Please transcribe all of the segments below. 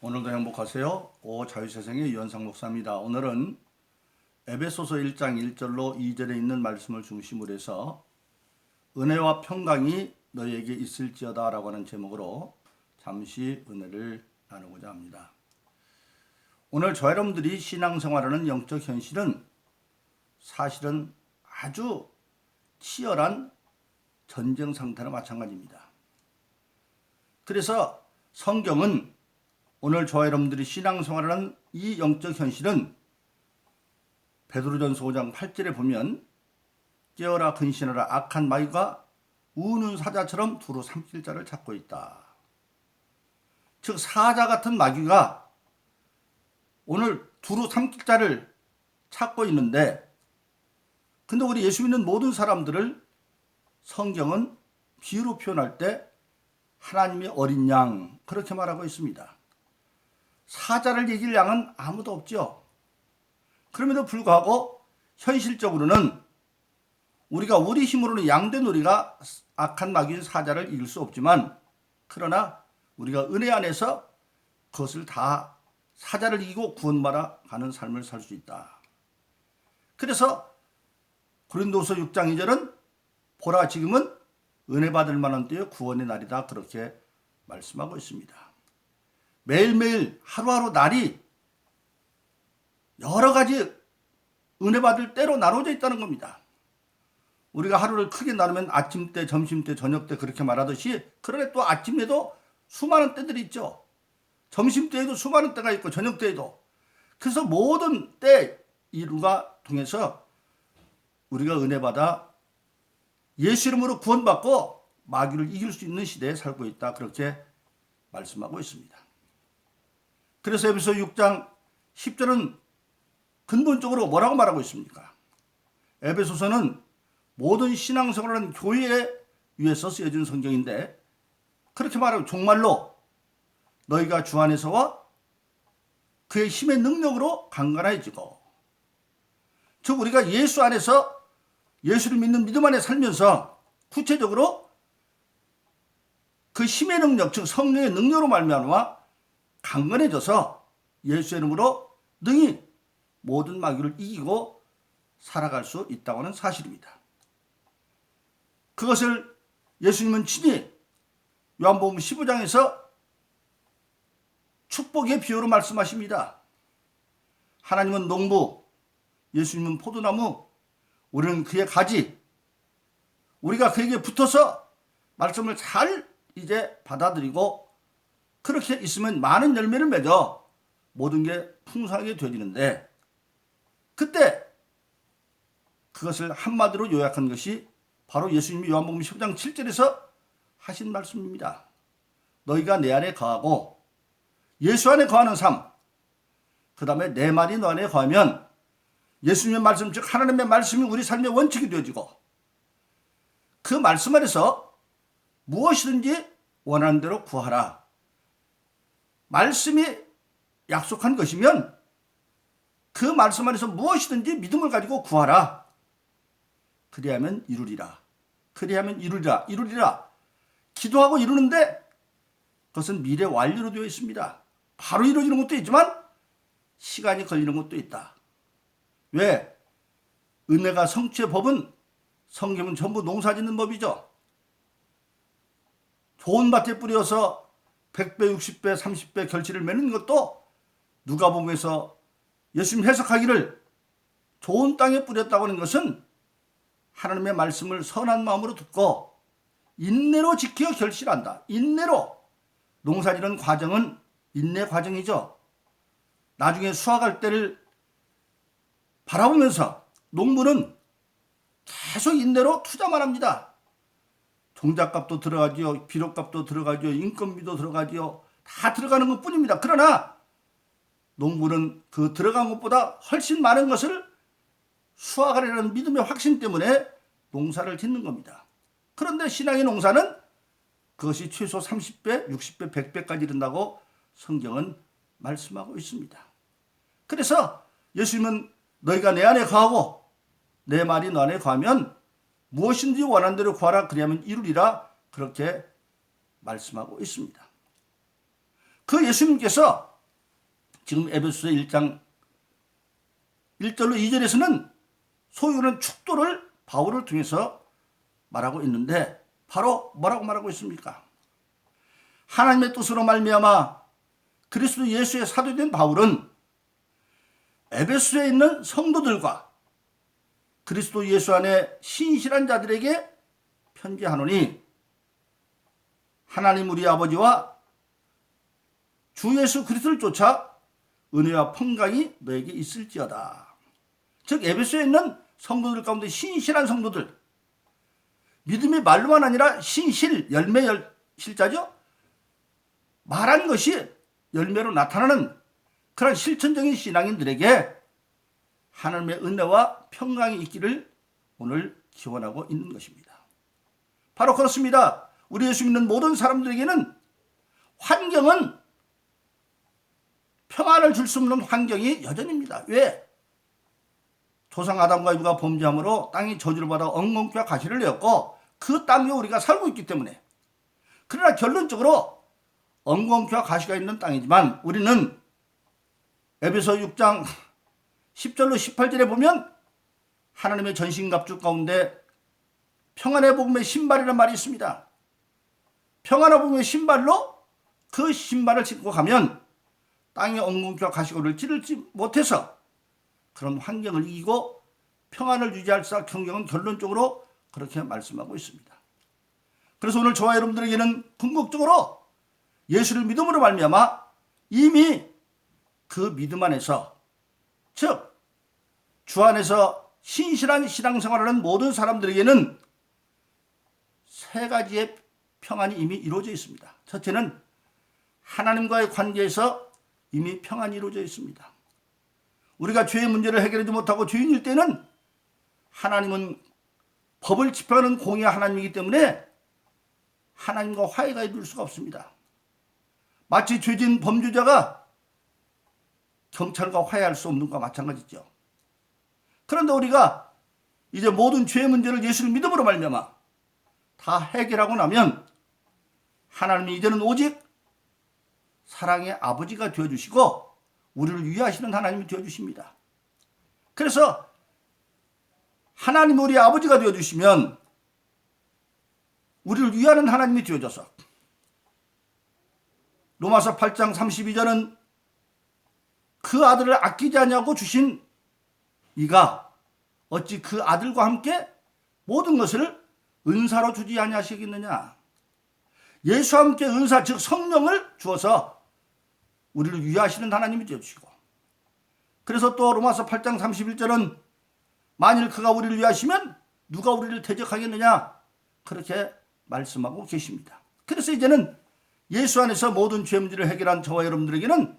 오늘도 행복하세요. 자유세상의 유현상 목사입니다. 오늘은 에베소서 1장 1절로 2절에 있는 말씀을 중심으로 해서 은혜와 평강이 너희에게 있을지어다 라고 하는 제목으로 잠시 은혜를 나누고자 합니다. 오늘 저 여러분들이 신앙생활하는 영적 현실은 사실은 아주 치열한 전쟁 상태나 마찬가지입니다. 그래서 성경은 오늘 저와 여러분들이 신앙생활하는 이 영적 현실은 베드로전서 5장 8절에 보면 깨어라 근신하라 악한 마귀가 우는 사자처럼 두루 삼킬 자를 찾고 있다. 즉 사자 같은 마귀가 오늘 두루 삼킬 자를 찾고 있는데, 근데 우리 예수 믿는 모든 사람들을 성경은 비유로 표현할 때 하나님의 어린 양 그렇게 말하고 있습니다. 사자를 이길 양은 아무도 없죠. 그럼에도 불구하고 현실적으로는 우리가 우리 힘으로는 양된 우리가 악한 마귀인 사자를 이길 수 없지만, 그러나 우리가 은혜 안에서 그것을 다 사자를 이기고 구원받아 가는 삶을 살 수 있다. 그래서 고린도서 6장 2절은 보라 지금은 은혜 받을 만한 때의 구원의 날이다 그렇게 말씀하고 있습니다. 매일매일 하루하루 날이 여러 가지 은혜 받을 때로 나눠져 있다는 겁니다. 우리가 하루를 크게 나누면 아침 때, 점심 때, 저녁 때 그렇게 말하듯이, 그런데 또 아침에도 수많은 때들이 있죠. 점심 때에도 수많은 때가 있고 저녁 때에도. 그래서 모든 때 이루가 통해서 우리가 은혜 받아 예수 이름으로 구원받고 마귀를 이길 수 있는 시대에 살고 있다 그렇게 말씀하고 있습니다. 그래서 에베소 6장 10절은 근본적으로 뭐라고 말하고 있습니까? 에베소서는 모든 신앙생활하는 교회에 위해서 쓰여진 성경인데, 그렇게 말하고 종말로 너희가 주 안에서와 그의 힘의 능력으로 강건해지고, 즉 우리가 예수 안에서 예수를 믿는 믿음 안에 살면서 구체적으로 그 힘의 능력, 즉 성령의 능력으로 말미암아 강건해져서 예수의 이름으로 능히 모든 마귀를 이기고 살아갈 수 있다고 하는 사실입니다. 그것을 예수님은 친히 요한복음 15장에서 축복의 비유로 말씀하십니다. 하나님은 농부, 예수님은 포도나무, 우리는 그의 가지, 우리가 그에게 붙어서 말씀을 잘 이제 받아들이고 그렇게 있으면 많은 열매를 맺어 모든 게 풍성하게 되어지는데, 그때 그것을 한마디로 요약한 것이 바로 예수님이 요한복음 10장 7절에서 하신 말씀입니다. 너희가 내 안에 거하고 예수 안에 거하는 삶, 그 다음에 내 말이 너 안에 거하면 예수님의 말씀, 즉 하나님의 말씀이 우리 삶의 원칙이 되어지고, 그 말씀 안에서 무엇이든지 원하는 대로 구하라. 말씀이 약속한 것이면 그 말씀 안에서 무엇이든지 믿음을 가지고 구하라. 그리하면 이루리라. 그리하면 이루리라. 이루리라. 기도하고 이루는데 그것은 미래 완료로 되어 있습니다. 바로 이루어지는 것도 있지만 시간이 걸리는 것도 있다. 왜? 은혜가 성취의 법은, 성경은 전부 농사짓는 법이죠. 좋은 밭에 뿌려서 100배, 60배, 30배 결실을 맺는 것도 누가복음에서 예수님 해석하기를 좋은 땅에 뿌렸다고 하는 것은 하나님의 말씀을 선한 마음으로 듣고 인내로 지켜 결실한다. 인내로. 농사짓는 과정은 인내 과정이죠. 나중에 수확할 때를 바라보면서 농부는 계속 인내로 투자만 합니다. 종잣값도 들어가지요, 비료값도 들어가지요, 인건비도 들어가지요, 다 들어가는 것 뿐입니다. 그러나 농부는 그 들어간 것보다 훨씬 많은 것을 수확하리라는 믿음의 확신 때문에 농사를 짓는 겁니다. 그런데 신앙의 농사는 그것이 최소 30배, 60배, 100배까지 이른다고 성경은 말씀하고 있습니다. 그래서 예수님은 너희가 내 안에 거하고 내 말이 너 안에 거하면 무엇인지 원하는 대로 구하라. 그리하면 이루리라. 그렇게 말씀하고 있습니다. 그 예수님께서 지금 에베소서 1장 1절로 2절에서는 소유는 축도를 바울을 통해서 말하고 있는데 바로 뭐라고 말하고 있습니까? 하나님의 뜻으로 말미암아 그리스도 예수의 사도된 바울은 에베소에 있는 성도들과 그리스도 예수 안에 신실한 자들에게 편지하노니 하나님 우리 아버지와 주 예수 그리스도를 쫓아 은혜와 평강이 너에게 있을지어다. 즉 에베소에 있는 성도들 가운데 신실한 성도들, 믿음이 말로만 아니라 신실, 열매 실자죠. 말한 것이 열매로 나타나는 그런 실천적인 신앙인들에게 하나님의 은혜와 평강이 있기를 오늘 기원하고 있는 것입니다. 바로 그렇습니다. 우리 예수 믿는 모든 사람들에게는 환경은 평안을 줄 수 없는 환경이 여전입니다. 왜? 조상 아담과 이브가 범죄함으로 땅이 저주를 받아 엉겅퀴와 가시를 내었고 그 땅에 우리가 살고 있기 때문에. 그러나 결론적으로 엉겅퀴와 가시가 있는 땅이지만 우리는 에베소 6장 10절로 18절에 보면 하나님의 전신갑주 가운데 평안의 복음의 신발이라는 말이 있습니다. 평안의 복음의 신발로 그 신발을 신고 가면 땅의 엉겅퀴와 가시고를 찌르지 못해서 그런 환경을 이기고 평안을 유지할 수 있다. 성경은 결론적으로 그렇게 말씀하고 있습니다. 그래서 오늘 저와 여러분들에게는 궁극적으로 예수를 믿음으로 말미암아 이미 그 믿음 안에서 즉 주 안에서 신실한 신앙생활을 하는 모든 사람들에게는 세 가지의 평안이 이미 이루어져 있습니다. 첫째는 하나님과의 관계에서 이미 평안이 이루어져 있습니다. 우리가 죄의 문제를 해결하지 못하고 죄인일 때는 하나님은 법을 집행하는 공의의 하나님이기 때문에 하나님과 화해가 이룰 수가 없습니다. 마치 죄진 범죄자가 경찰과 화해할 수 없는 것과 마찬가지죠. 그런데 우리가 이제 모든 죄의 문제를 예수를 믿음으로 말미암아 다 해결하고 나면 하나님이 이제는 오직 사랑의 아버지가 되어주시고 우리를 위하시는 하나님이 되어주십니다. 그래서 하나님 우리 아버지가 되어주시면 우리를 위하는 하나님이 되어져서 로마서 8장 32절은 그 아들을 아끼지 않냐고 주신 이가 어찌 그 아들과 함께 모든 것을 은사로 주지 아니하시겠느냐. 예수와 함께 은사 즉 성령을 주어서 우리를 위하시는 하나님이 되어주시고 그래서 또 로마서 8장 31절은 만일 그가 우리를 위하시면 누가 우리를 대적하겠느냐 그렇게 말씀하고 계십니다. 그래서 이제는 예수 안에서 모든 죄 문제를 해결한 저와 여러분들에게는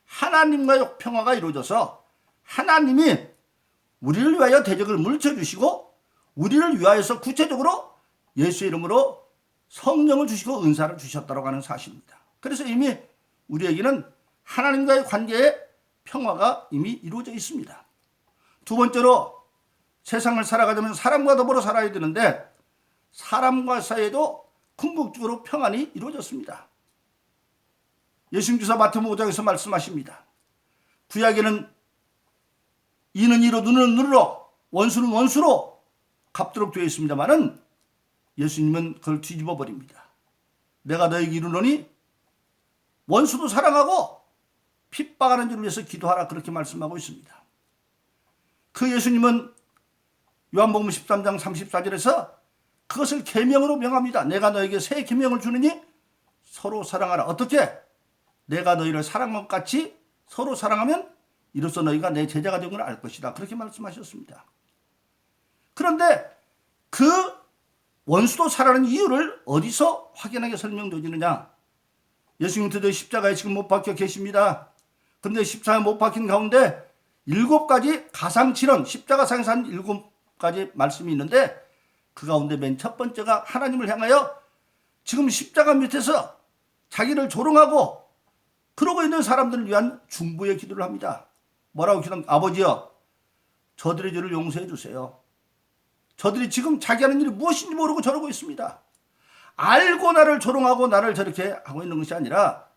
하나님과의 평화가 이루어져서 하나님이 우리를 위하여 대적을 물리쳐주시고 우리를 위하여서 구체적으로 예수의 이름으로 성령을 주시고 은사를 주셨다고 하는 사실입니다. 그래서 이미 우리에게는 하나님과의 관계에 평화가 이미 이루어져 있습니다. 두 번째로 세상을 살아가려면 사람과 더불어 살아야 되는데 사람과 사이에도 궁극적으로 평안이 이루어졌습니다. 예수님께서 마태복음 5장에서 말씀하십니다. 구약에는 이는 이로 눈은 눈으로 원수는 원수로 갚도록 되어 있습니다만은 예수님은 그걸 뒤집어 버립니다. 내가 너에게 이르노니 원수도 사랑하고 핍박하는 자를 위해서 기도하라 그렇게 말씀하고 있습니다. 그 예수님은 요한복음 13장 34절에서 그것을 계명으로 명합니다. 내가 너에게 새 계명을 주느니 서로 사랑하라. 어떻게? 내가 너희를 사랑한 것 같이 서로 사랑하면 이로써 너희가 내 제자가 된 걸 알 것이다. 그렇게 말씀하셨습니다. 그런데 그 원수도 사랑하는 이유를 어디서 확연하게 설명되느냐? 예수님께서 십자가에 지금 못 박혀 계십니다. 그런데 십자가에 못 박힌 가운데 7가지 가상칠언, 십자가상에서 한 7가지 말씀이 있는데 그 가운데 맨 첫 번째가 하나님을 향하여 지금 십자가 밑에서 자기를 조롱하고 그러고 있는 사람들을 위한 중보의 기도를 합니다. 뭐라고 기도합니까? 아버지여, 저들의 죄를 용서해 주세요. 저들이 지금 자기 하는 일이 무엇인지 모르고 저러고 있습니다. 알고 나를 조롱하고 나를 저렇게 하고 있는 것이 아니라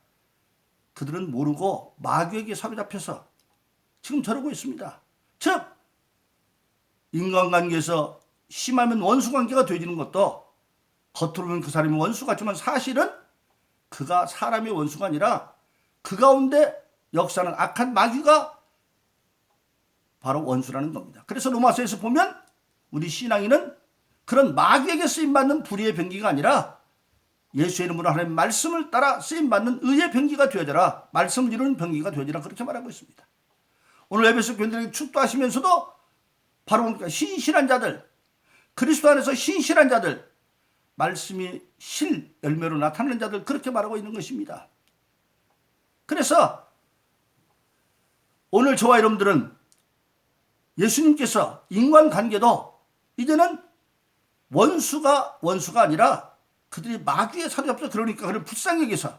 그들은 모르고 마귀에게 사로잡혀서 지금 저러고 있습니다. 즉 인간관계에서 심하면 원수관계가 되어지는 것도 겉으로 보면 그 사람이 원수 같지만 사실은 그가 사람의 원수가 아니라 그 가운데 역사는 악한 마귀가 바로 원수라는 겁니다. 그래서 로마서에서 보면 우리 신앙인은 그런 마귀에게 쓰임받는 불의의 병기가 아니라 예수의 이름으로 하나님의 말씀을 따라 쓰임받는 의의 병기가 되어져라. 말씀을 이루는 병기가 되어져라. 그렇게 말하고 있습니다. 오늘 에베소 교인들에게 축도하시면서도 바로 그러니까 신실한 자들, 그리스도 안에서 신실한 자들, 말씀이 실 열매로 나타나는 자들 그렇게 말하고 있는 것입니다. 그래서 오늘 저와 여러분들은 예수님께서 인간관계도 이제는 원수가 아니라 그들이 마귀에 사로잡혀 그러니까 그를 불쌍히 여기서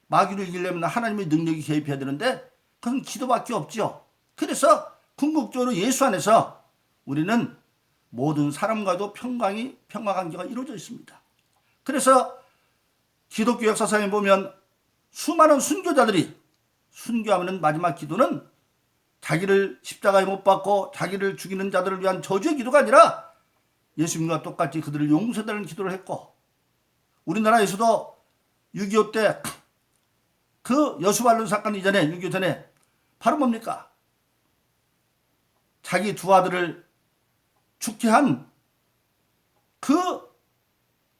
마귀를 이기려면 하나님의 능력이 개입해야 되는데 그건 기도밖에 없죠. 그래서 궁극적으로 예수 안에서 우리는 모든 사람과도 평화관계가 이루어져 있습니다. 그래서 기독교 역사상에 보면 수많은 순교자들이 순교하면 마지막 기도는 자기를 십자가에 못 박고 자기를 죽이는 자들을 위한 저주의 기도가 아니라 예수님과 똑같이 그들을 용서해달라는 기도를 했고 우리나라에서도 6.25 때 그 여수발론 사건 이전에 6.25 전에 바로 뭡니까? 자기 두 아들을 죽게 한 그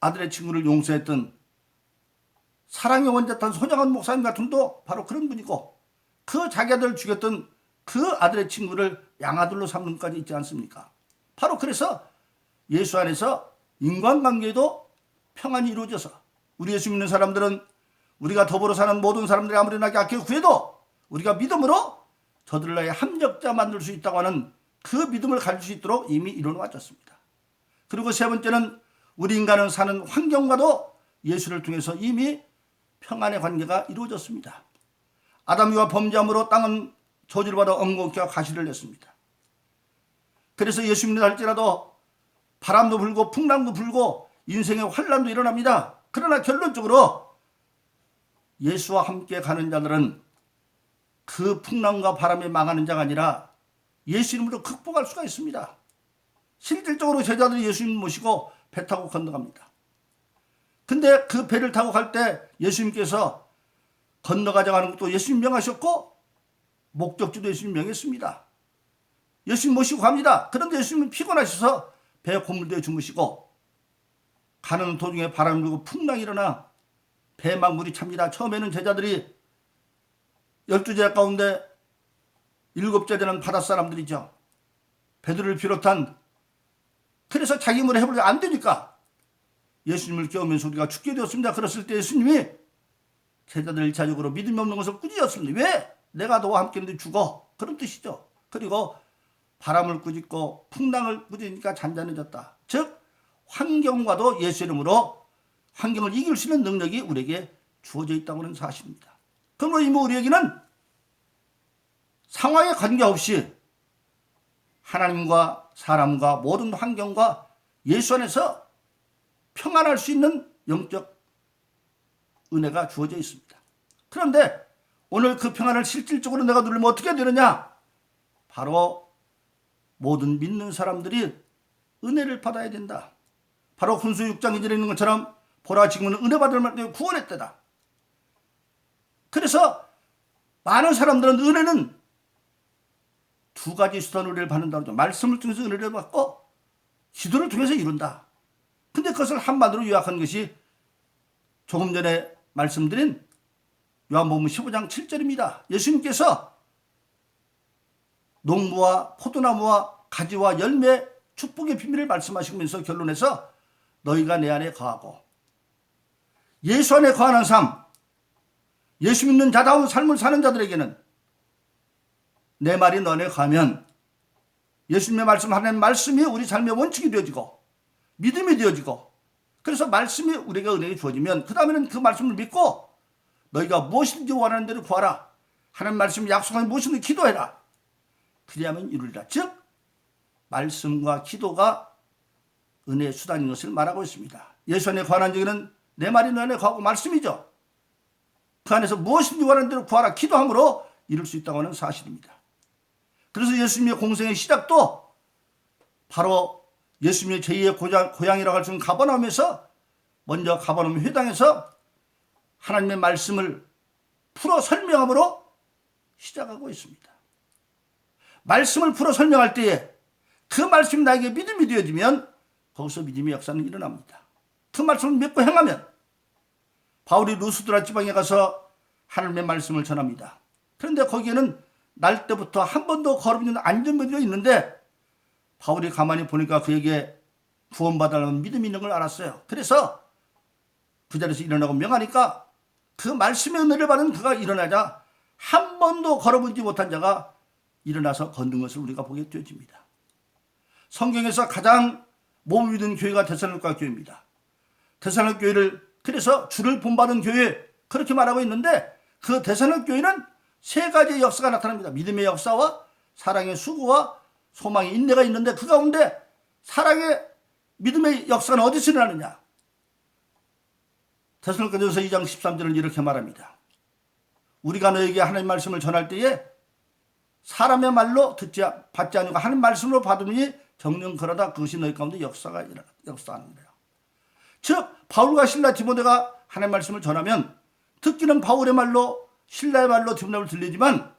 아들의 친구를 용서했던 사랑의 원자탄 손양원 목사님 같은 분도 바로 그런 분이고 그 자기 아들을 죽였던 그 아들의 친구를 양아들로 삼는 것까지 있지 않습니까? 바로 그래서 예수 안에서 인간관계에도 평안이 이루어져서 우리 예수 믿는 사람들은 우리가 더불어 사는 모든 사람들이 아무리 나게 악하게 구해도 우리가 믿음으로 저들을 나의 합력자 만들 수 있다고 하는 그 믿음을 가질 수 있도록 이미 이루어놨었습니다. 그리고 세 번째는 우리 인간은 사는 환경과도 예수를 통해서 이미 평안의 관계가 이루어졌습니다. 아담과 범죄함으로 땅은 저주를 받아 엉겅퀴와 가시를 냈습니다. 그래서 예수 믿는 할지라도 바람도 불고 풍랑도 불고 인생의 환란도 일어납니다. 그러나 결론적으로 예수와 함께 가는 자들은 그 풍랑과 바람에 망하는 자가 아니라 예수 이름으로 극복할 수가 있습니다. 실질적으로 제자들이 예수님 모시고 배 타고 건너갑니다. 근데 그 배를 타고 갈 때 예수님께서 건너가자고 하는 것도 예수님 명하셨고 목적지도 예수님 명했습니다. 예수님 모시고 갑니다. 그런데 예수님은 피곤하셔서 배 고물대에 주무시고 가는 도중에 바람이 불고 풍랑이 일어나 배 막 물이 찹니다. 처음에는 제자들이 12제자 가운데 7제자는 바닷사람들이죠. 베드로를 비롯한 그래서 자기 물에 해보려 안 되니까 예수님을 깨우면서 우리가 죽게 되었습니다. 그랬을 때 예수님이 제자들 자적으로 믿음이 없는 것을 꾸짖었습니다. 왜? 내가 너와 함께 있는데 죽어. 그런 뜻이죠. 그리고 바람을 꾸짖고 풍랑을 꾸짖으니까 잔잔해졌다. 즉 환경과도 예수 이름으로 환경을 이길 수 있는 능력이 우리에게 주어져 있다고 하는 사실입니다. 그러므로 이모 우리에게는 상황에 관계없이 하나님과 사람과 모든 환경과 예수 안에서 평안할 수 있는 영적 은혜가 주어져 있습니다. 그런데 오늘 그 평안을 실질적으로 내가 누리면 어떻게 되느냐? 바로 모든 믿는 사람들이 은혜를 받아야 된다. 바로 훈수 6장에 있는 것처럼 보라 지금은 은혜 받을 만큼 구원의 때다. 그래서 많은 사람들은 은혜는 두 가지 수단으로 은혜를 받는다고 하죠. 말씀을 통해서 은혜를 받고 기도를 통해서 이룬다. 근데 그것을 한마디로 요약한 것이 조금 전에 말씀드린 요한복음 15장 7절입니다. 예수님께서 농부와 포도나무와 가지와 열매 축복의 비밀을 말씀하시면서 결론에서 너희가 내 안에 거하고 예수 안에 거하는 삶, 예수 믿는 자다운 삶을 사는 자들에게는 내 말이 너 안에 거하면 예수님의 말씀 하나님 말씀이 우리 삶의 원칙이 되어지고 믿음이 되어지고 그래서 말씀이 우리가 은혜가 주어지면 그 다음에는 그 말씀을 믿고 너희가 무엇이든지 원하는 대로 구하라. 하나님 말씀이 약속한 무엇이든지 기도해라. 그리하면 이루리라. 즉 말씀과 기도가 은혜의 수단인 것을 말하고 있습니다. 예수 안에 관한 적에는 내 말이 너 안에 거하고 말씀이죠. 그 안에서 무엇인지 원하는 대로 구하라 기도함으로 이룰 수 있다고 하는 사실입니다. 그래서 예수님의 공생의 시작도 바로 예수님의 제2의 고향이라고 할 수 있는 가버나움에서 먼저 가버나움 회당에서 하나님의 말씀을 풀어 설명함으로 시작하고 있습니다. 말씀을 풀어 설명할 때에 그 말씀이 나에게 믿음이 되어지면 거기서 믿음의 역사는 일어납니다. 그 말씀을 믿고 행하면 바울이 루스드라 지방에 가서 하나님의 말씀을 전합니다. 그런데 거기에는 날 때부터 한 번도 걸어본 안전벨이 있는데 바울이 가만히 보니까 그에게 구원받으려는 믿음이 있는 걸 알았어요. 그래서 그 자리에서 일어나고 명하니까 그 말씀의 은혜를 받은 그가 일어나자 한 번도 걸어보지 못한 자가 일어나서 걷는 것을 우리가 보게 되어집니다. 성경에서 가장 몸을 믿은 교회가 데살로니가 교회입니다. 데살로니가 교회를 그래서 주를 본받은 교회 그렇게 말하고 있는데 그 데살로니가 교회는 세 가지의 역사가 나타납니다. 믿음의 역사와 사랑의 수고와 소망의 인내가 있는데 그 가운데 사랑의 믿음의 역사는 어디서 일어나느냐? 데살로니가전서 2장 13절은 이렇게 말합니다. 우리가 너에게 하나님의 말씀을 전할 때에 사람의 말로 받지 아니고 하나님의 말씀으로 받으니 정령 그러다 그것이 너희 가운데 역사하는 거예요. 즉 바울과 실라 디모데가 하나님의 말씀을 전하면 듣기는 바울의 말로 실라의 말로 디모데를 들리지만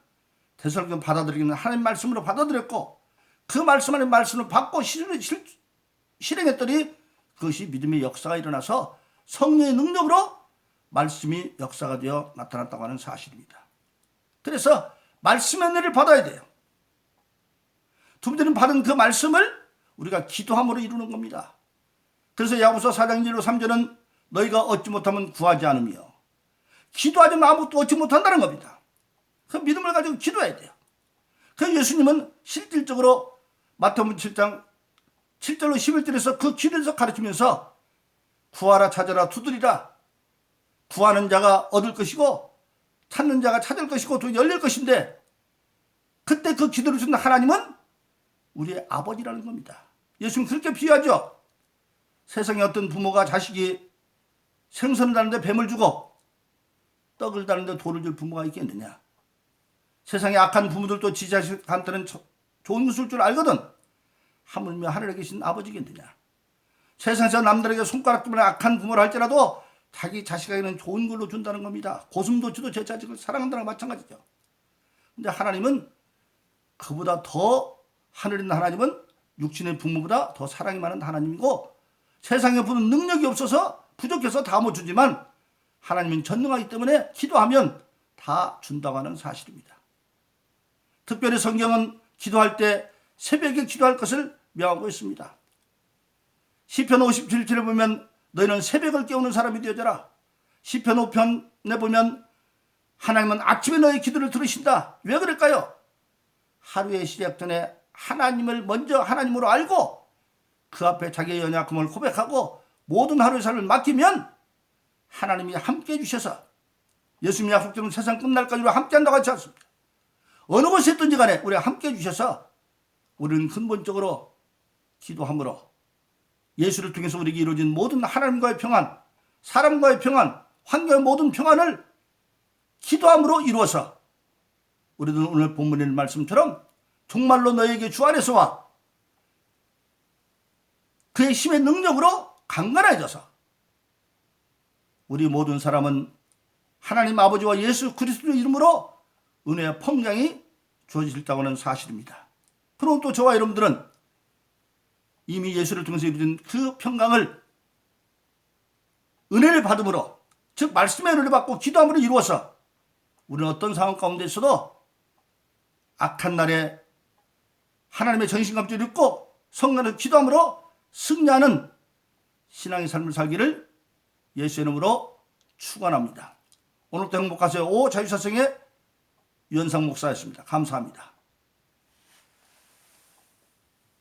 데살로니가는 받아들이기는 하나님의 말씀으로 받아들였고 그 말씀 안에 말씀을 받고 실행했더니 그것이 믿음의 역사가 일어나서 성령의 능력으로 말씀이 역사가 되어 나타났다고 하는 사실입니다. 그래서 말씀의 은혜를 받아야 돼요. 두 번째는 받은 그 말씀을 우리가 기도함으로 이루는 겁니다. 그래서 야고보서 4장 1로 3절은 너희가 얻지 못하면 구하지 않으며 기도하지만 아무것도 얻지 못한다는 겁니다. 그 믿음을 가지고 기도해야 돼요. 그 예수님은 실질적으로 마태복음 7장 7절로 11절에서 그 기도에서 가르치면서 구하라 찾아라 두드리라 구하는 자가 얻을 것이고 찾는 자가 찾을 것이고 또 열릴 것인데 그때 그 기도를 주는 하나님은 우리의 아버지라는 겁니다. 예수님 그렇게 비유하죠. 세상에 어떤 부모가 자식이 생선을 다는데 뱀을 주고 떡을 다는데 돌을 줄 부모가 있겠느냐. 세상에 악한 부모들도 지 자식한테는 좋은 것을 줄 알거든. 하물며 하늘에 계신 아버지겠느냐. 세상에서 남들에게 손가락 때문에 악한 부모를 할지라도 자기 자식에게는 좋은 걸로 준다는 겁니다. 고슴도치도 제 자식을 사랑한다는 마찬가지죠. 근데 하나님은 그보다 더 하늘에 있는 하나님은 육신의 부모보다 더 사랑이 많은 하나님이고 세상에 부는 능력이 없어서 부족해서 다 못 주지만 하나님은 전능하기 때문에 기도하면 다 준다고 하는 사실입니다. 특별히 성경은 기도할 때 새벽에 기도할 것을 명하고 있습니다. 시편 57편에 보면 너희는 새벽을 깨우는 사람이 되어져라. 시편 5편에 보면 하나님은 아침에 너의 기도를 들으신다. 왜 그럴까요? 하루의 시작 전에 하나님을 먼저 하나님으로 알고 그 앞에 자기의 연약함을 고백하고 모든 하루의 삶을 맡기면 하나님이 함께해 주셔서 예수님이 약속대로 세상 끝날까지 우리가 함께한다고 하지 않습니다. 어느 곳에 있든지 간에 우리가 함께해 주셔서 우리는 근본적으로 기도함으로 예수를 통해서 우리에게 이루어진 모든 하나님과의 평안, 사람과의 평안, 환경의 모든 평안을 기도함으로 이루어서 우리는 오늘 본문의 말씀처럼 정말로 너에게 주 안에서와 그의 힘의 능력으로 강건해져서 우리 모든 사람은 하나님 아버지와 예수 그리스도의 이름으로 은혜의 평강이 주어지셨다고 하는 사실입니다. 그럼 또 저와 여러분들은 이미 예수를 통해서 이루어진 그 평강을 은혜를 받음으로 즉 말씀의 은혜를 받고 기도함으로 이루어서 우리는 어떤 상황 가운데 있어도 악한 날에 하나님의 전신갑주를 입고 성령으로 기도함으로 승리하는 신앙의 삶을 살기를 예수의 이름으로 축원합니다. 오늘도 행복하세요. 오 자유사성의 유현상 목사였습니다. 감사합니다.